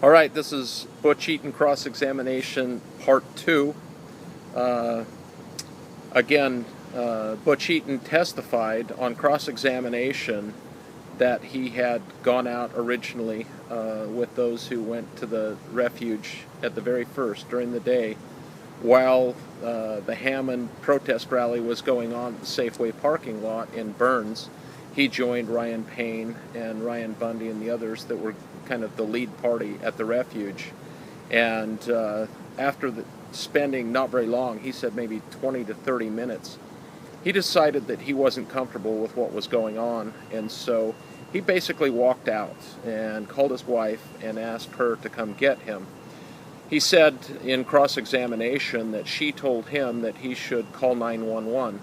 All right, this is Butch Eaton cross-examination part 2. Again, Butch Eaton testified on cross-examination that he had gone out originally with those who went to the refuge at the very first during the day while the Hammond protest rally was going on at the Safeway parking lot in Burns. He joined Ryan Payne and Ryan Bundy and the others that were kind of the lead party at the refuge. And after spending not very long, he said maybe 20 to 30 minutes, he decided that he wasn't comfortable with what was going on. And so he basically walked out and called his wife and asked her to come get him. He said in cross-examination that she told him that he should call 911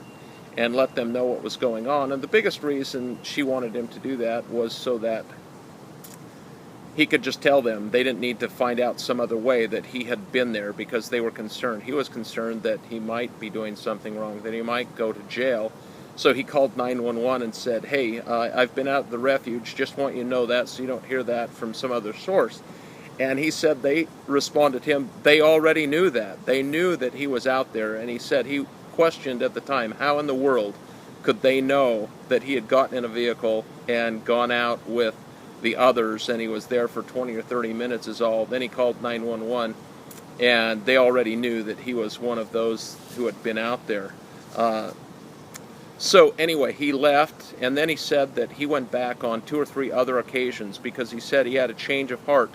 and let them know what was going on. And the biggest reason she wanted him to do that was so that he could just tell them they didn't need to find out some other way that he had been there, because they were concerned. He was concerned that he might be doing something wrong, that he might go to jail. So he called 911 and said, hey, I've been out at the refuge, just want you to know that so you don't hear that from some other source. And he said they responded to him, they already knew that. They knew that he was out there. And he said he questioned at the time, how in the world could they know that he had gotten in a vehicle and gone out with the others, and he was there for 20 or 30 minutes is all. Then he called 911, and they already knew that he was one of those who had been out there. So anyway, he left, and then he said that he went back on 2 or 3 other occasions because he said he had a change of heart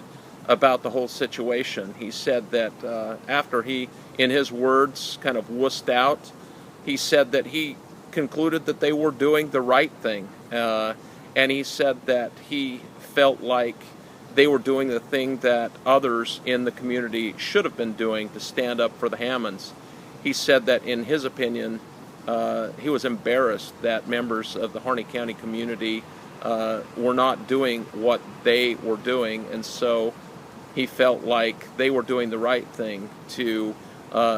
about the whole situation. He said that after he, in his words, kind of wussed out, he said that he concluded that they were doing the right thing. And he said that he felt like they were doing the thing that others in the community should have been doing to stand up for the Hammonds. He said that in his opinion, he was embarrassed that members of the Harney County community were not doing what they were doing, and so he felt like they were doing the right thing to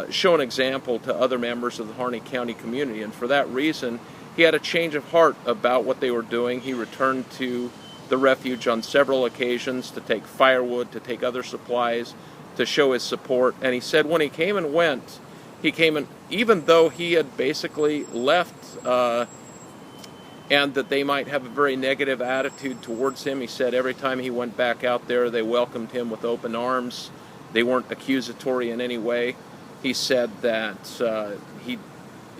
show an example to other members of the Harney County community. And for that reason, he had a change of heart about what they were doing. He returned to the refuge on several occasions to take firewood, to take other supplies, to show his support. And he said when he came and went, he came and, even though he had basically left and that they might have a very negative attitude towards him, he said every time he went back out there, they welcomed him with open arms. They weren't accusatory in any way. He said that he,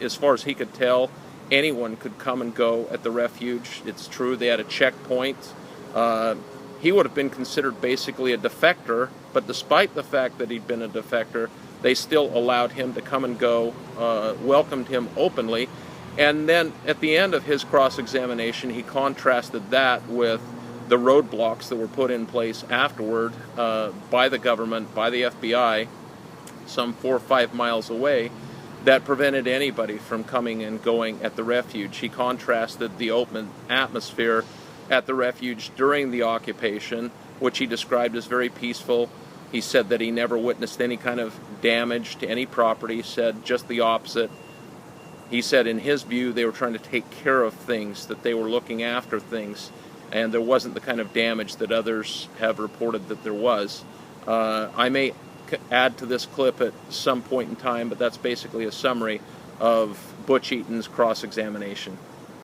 as far as he could tell, anyone could come and go at the refuge. It's true, they had a checkpoint. He would have been considered basically a defector, but despite the fact that he'd been a defector, they still allowed him to come and go, welcomed him openly. And then at the end of his cross-examination, he contrasted that with the roadblocks that were put in place afterward by the government, by the FBI, some 4 or 5 miles away, that prevented anybody from coming and going at the refuge. He contrasted the open atmosphere at the refuge during the occupation, which he described as very peaceful. He said that he never witnessed any kind of damage to any property. He said just the opposite. He said in his view they were trying to take care of things, that they were looking after things, and there wasn't the kind of damage that others have reported that there was. I may add to this clip at some point in time, but that's basically a summary of Butch Eaton's cross-examination.